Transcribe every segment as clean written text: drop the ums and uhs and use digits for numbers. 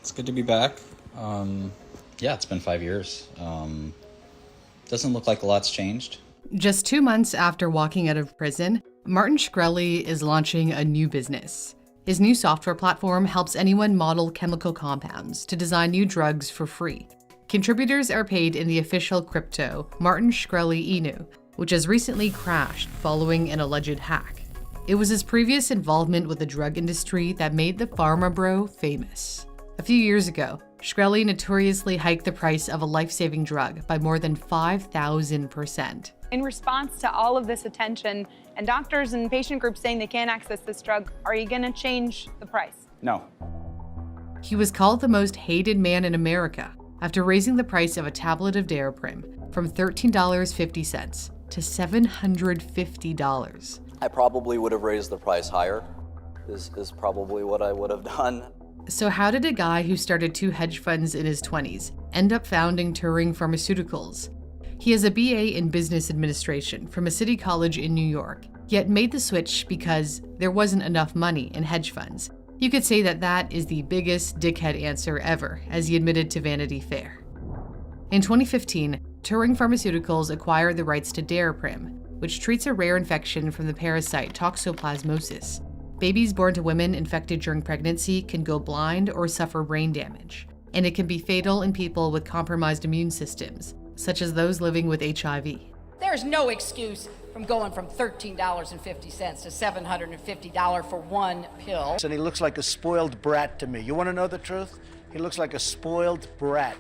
It's good to be back. Yeah, it's been 5 years. Doesn't look like a lot's changed. Just 2 months after walking out of prison, Martin Shkreli is launching a new business. His new software platform helps anyone model chemical compounds to design new drugs for free. Contributors are paid in the official crypto, Martin Shkreli Inu, which has recently crashed following an alleged hack. It was his previous involvement with the drug industry that made the Pharma Bro famous. A few years ago, Shkreli notoriously hiked the price of a life-saving drug by more than 5,000%. In response to all of this attention and doctors and patient groups saying they can't access this drug, are you going to change the price? No. He was called the most hated man in America after raising the price of a tablet of Daraprim from $13.50 to $750. I probably would have raised the price higher, is probably what I would have done. So how did a guy who started 2 hedge funds in his 20s end up founding Turing Pharmaceuticals? He has a BA in business administration from a city college in New York, yet made the switch because there wasn't enough money in hedge funds. You could say that is the biggest dickhead answer ever, as he admitted to Vanity Fair. In 2015, Turing Pharmaceuticals acquired the rights to Daraprim, which treats a rare infection from the parasite toxoplasmosis. Babies born to women infected during pregnancy can go blind or suffer brain damage, and it can be fatal in people with compromised immune systems, such as those living with HIV. There's no excuse from going from $13.50 to $750 for one pill. And he looks like a spoiled brat to me. You want to know the truth? He looks like a spoiled brat.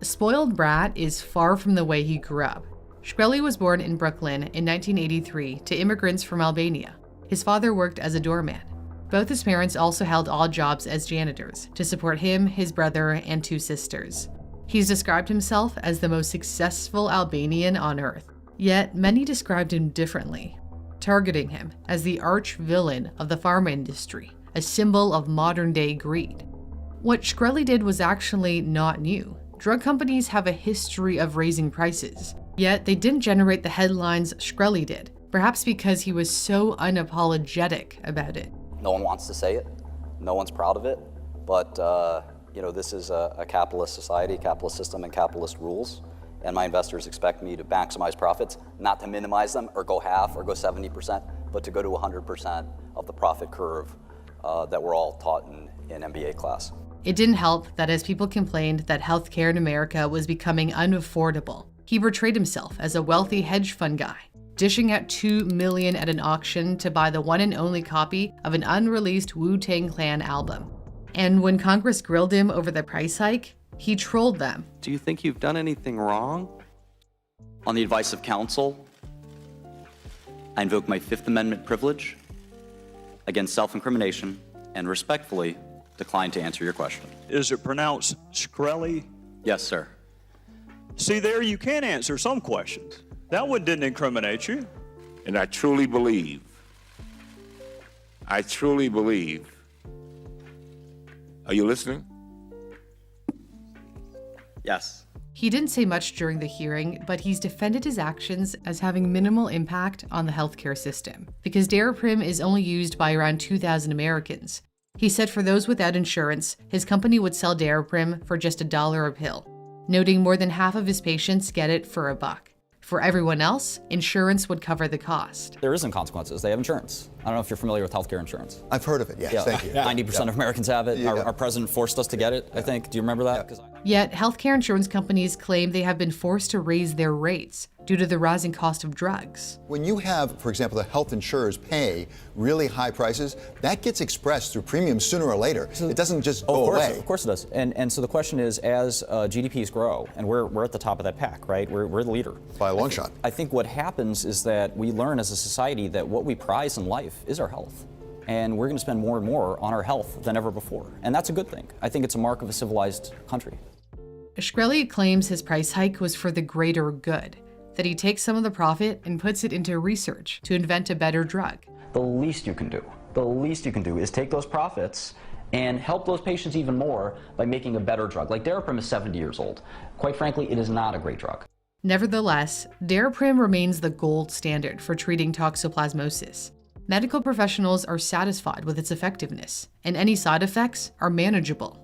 A spoiled brat is far from the way he grew up. Shkreli was born in Brooklyn in 1983 to immigrants from Albania. His father worked as a doorman. Both his parents also held odd jobs as janitors to support him, his brother, and 2 sisters. He's described himself as the most successful Albanian on earth, yet many described him differently, targeting him as the arch-villain of the pharma industry, a symbol of modern-day greed. What Shkreli did was actually not new. Drug companies have a history of raising prices, yet they didn't generate the headlines Shkreli did, perhaps because he was so unapologetic about it. No one wants to say it. No one's proud of it. But, this is a capitalist society, capitalist system, and capitalist rules. And my investors expect me to maximize profits, not to minimize them or go half or go 70%, but to go to 100% of the profit curve that we're all taught in MBA class. It didn't help that as people complained that healthcare in America was becoming unaffordable, he portrayed himself as a wealthy hedge fund guy, dishing out $2 million at an auction to buy the one and only copy of an unreleased Wu-Tang Clan album. And when Congress grilled him over the price hike, he trolled them. Do you think you've done anything wrong? On the advice of counsel, I invoke my Fifth Amendment privilege against self-incrimination and respectfully decline to answer your question. Is it pronounced Shkreli? Yes, sir. See, there you can answer some questions. That one didn't incriminate you. And I truly believe, are you listening? Yes. He didn't say much during the hearing, but he's defended his actions as having minimal impact on the healthcare system, because Daraprim is only used by around 2,000 Americans. He said for those without insurance, his company would sell Daraprim for just $1 a pill, noting more than half of his patients get it for $1. For everyone else, insurance would cover the cost. There isn't consequences. They have insurance. I don't know if you're familiar with healthcare insurance. I've heard of it, yes, thank you. 90% of Americans have it. Our president forced us to get it, I think. Do you remember that? Yet, healthcare insurance companies claim they have been forced to raise their rates due to the rising cost of drugs. When you have, for example, the health insurers pay really high prices, that gets expressed through premiums sooner or later. It doesn't just go away. Of course it does. And so the question is, as GDPs grow, and we're at the top of that pack, right? We're the leader. By a long shot. I think what happens is that we learn as a society that what we prize in life is our health. And we're going to spend more and more on our health than ever before. And that's a good thing. I think it's a mark of a civilized country. Shkreli claims his price hike was for the greater good, that he takes some of the profit and puts it into research to invent a better drug. The least you can do is take those profits and help those patients even more by making a better drug. Like Daraprim is 70 years old. Quite frankly, it is not a great drug. Nevertheless, Daraprim remains the gold standard for treating toxoplasmosis. Medical professionals are satisfied with its effectiveness, and any side effects are manageable.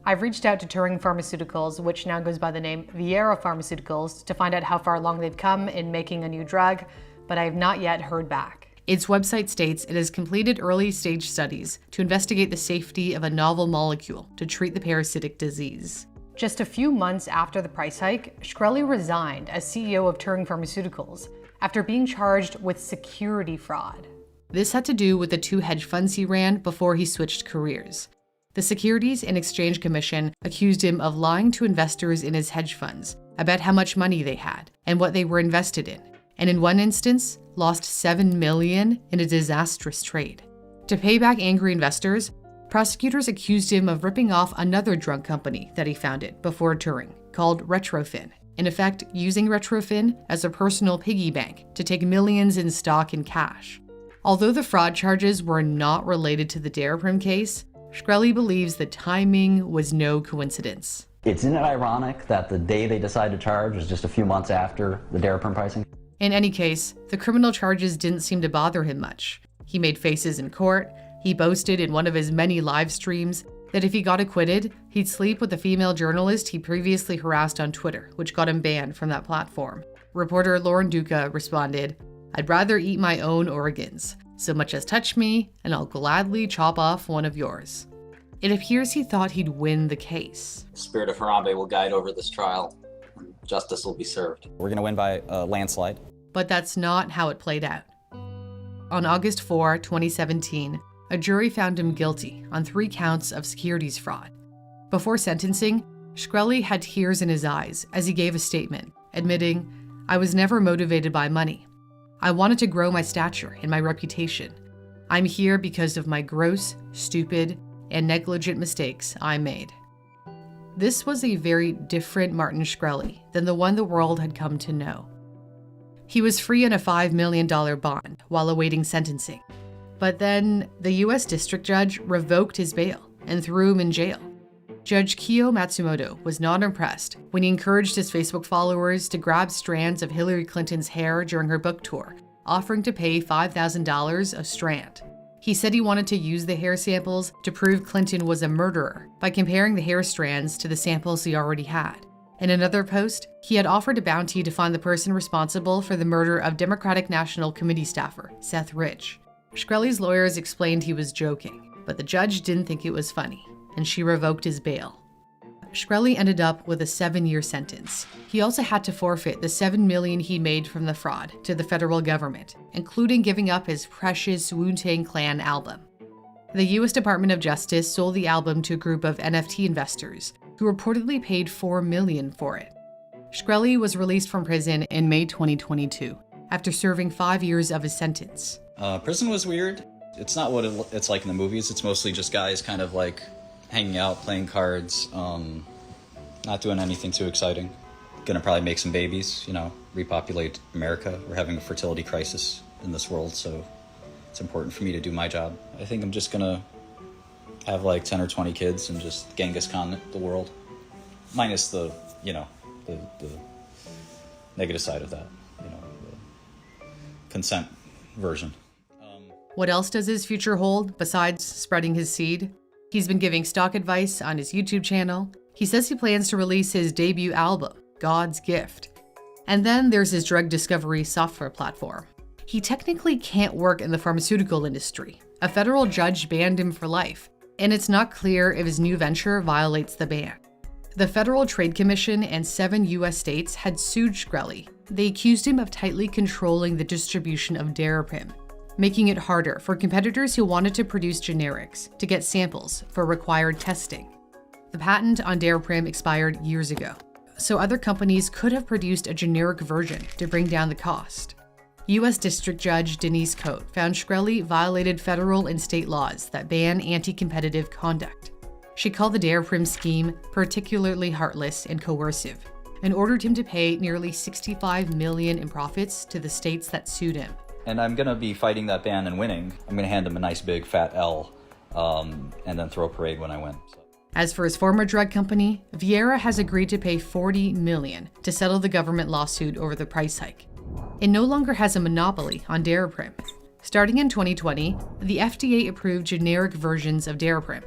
I've reached out to Turing Pharmaceuticals, which now goes by the name Viera Pharmaceuticals, to find out how far along they've come in making a new drug, but I have not yet heard back. Its website states it has completed early-stage studies to investigate the safety of a novel molecule to treat the parasitic disease. Just a few months after the price hike, Shkreli resigned as CEO of Turing Pharmaceuticals after being charged with security fraud. This had to do with the 2 hedge funds he ran before he switched careers. The Securities and Exchange Commission accused him of lying to investors in his hedge funds about how much money they had and what they were invested in, and in one instance, lost $7 million in a disastrous trade. To pay back angry investors, prosecutors accused him of ripping off another drug company that he founded before Turing, called Retrofin, in effect using Retrofin as a personal piggy bank to take millions in stock and cash. Although the fraud charges were not related to the Daraprim case, Shkreli believes the timing was no coincidence. Isn't it ironic that the day they decided to charge was just a few months after the Daraprim pricing? In any case, the criminal charges didn't seem to bother him much. He made faces in court. He boasted in one of his many live streams that if he got acquitted, he'd sleep with a female journalist he previously harassed on Twitter, which got him banned from that platform. Reporter Lauren Duca responded, "I'd rather eat my own organs. So much as touch me, and I'll gladly chop off one of yours." It appears he thought he'd win the case. The spirit of Harambe will guide over this trial. Justice will be served. We're going to win by a landslide. But that's not how it played out. On August 4, 2017, a jury found him guilty on 3 counts of securities fraud. Before sentencing, Shkreli had tears in his eyes as he gave a statement, admitting, "I was never motivated by money. I wanted to grow my stature and my reputation. I'm here because of my gross, stupid, and negligent mistakes I made." This was a very different Martin Shkreli than the one the world had come to know. He was free on a $5 million bond while awaiting sentencing. But then the US district judge revoked his bail and threw him in jail. Judge Kiyo Matsumoto was not impressed when he encouraged his Facebook followers to grab strands of Hillary Clinton's hair during her book tour, offering to pay $5,000 a strand. He said he wanted to use the hair samples to prove Clinton was a murderer by comparing the hair strands to the samples he already had. In another post, he had offered a bounty to find the person responsible for the murder of Democratic National Committee staffer Seth Rich. Shkreli's lawyers explained he was joking, but the judge didn't think it was funny, and she revoked his bail. Shkreli ended up with a 7-year sentence. He also had to forfeit the $7 million he made from the fraud to the federal government, including giving up his precious Wu-Tang Clan album. The US Department of Justice sold the album to a group of NFT investors who reportedly paid $4 million for it. Shkreli was released from prison in May 2022 after serving 5 years of his sentence. Prison was weird. It's not what it's like in the movies. It's mostly just guys kind of like hanging out, playing cards, not doing anything too exciting. Gonna probably make some babies, repopulate America. We're having a fertility crisis in this world, so it's important for me to do my job. I think I'm just gonna have like 10 or 20 kids and just Genghis Khan the world. Minus the negative side of that, the consent version. What else does his future hold besides spreading his seed? He's been giving stock advice on his YouTube channel. He says he plans to release his debut album, God's Gift. And then there's his drug discovery software platform. He technically can't work in the pharmaceutical industry. A federal judge banned him for life, and it's not clear if his new venture violates the ban. The Federal Trade Commission and 7 US states had sued Shkreli. They accused him of tightly controlling the distribution of Daraprim, making it harder for competitors who wanted to produce generics to get samples for required testing. The patent on Daraprim expired years ago, so other companies could have produced a generic version to bring down the cost. U.S. District Judge Denise Cote found Shkreli violated federal and state laws that ban anti-competitive conduct. She called the Daraprim scheme particularly heartless and coercive, and ordered him to pay nearly $65 million in profits to the states that sued him. And I'm gonna be fighting that ban and winning. I'm gonna hand him a nice big fat L, and then throw a parade when I win. So. As for his former drug company, Viera has agreed to pay $40 million to settle the government lawsuit over the price hike. It no longer has a monopoly on Daraprim. Starting in 2020, the FDA approved generic versions of Daraprim.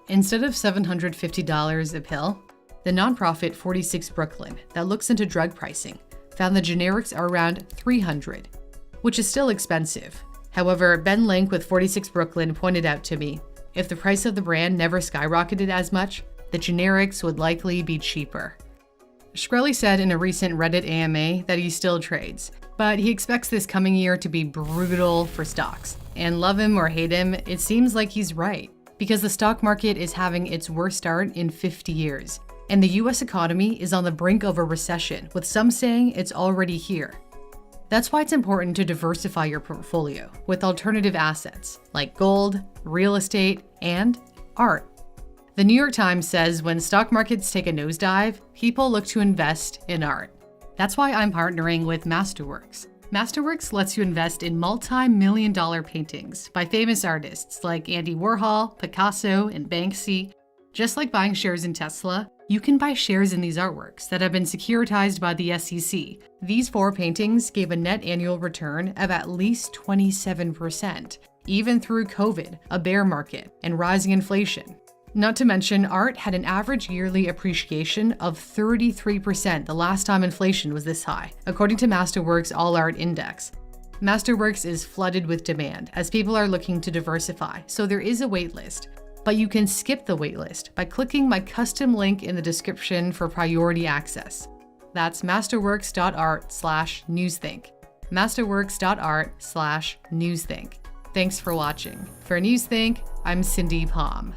Instead of $750 a pill, the nonprofit 46 Brooklyn that looks into drug pricing found the generics are around $300, which is still expensive. However, Ben Link with 46 Brooklyn pointed out to me, if the price of the brand never skyrocketed as much, the generics would likely be cheaper. Shkreli said in a recent Reddit AMA that he still trades, but he expects this coming year to be brutal for stocks. And love him or hate him, it seems like he's right, because the stock market is having its worst start in 50 years. And the US economy is on the brink of a recession, with some saying it's already here. That's why it's important to diversify your portfolio with alternative assets like gold, real estate, and art. The New York Times says when stock markets take a nosedive, people look to invest in art. That's why I'm partnering with Masterworks. Masterworks lets you invest in multi-million-dollar paintings by famous artists like Andy Warhol, Picasso, and Banksy. Just like buying shares in Tesla, you can buy shares in these artworks that have been securitized by the SEC. These 4 paintings gave a net annual return of at least 27%, even through COVID, a bear market, and rising inflation. Not to mention, art had an average yearly appreciation of 33% the last time inflation was this high, according to Masterworks All Art Index. Masterworks is flooded with demand as people are looking to diversify, so there is a wait list. But you can skip the waitlist by clicking my custom link in the description for priority access. That's masterworks.art/newsthink. Masterworks.art/newsthink. Thanks for watching. For Newsthink, I'm Cindy Palm.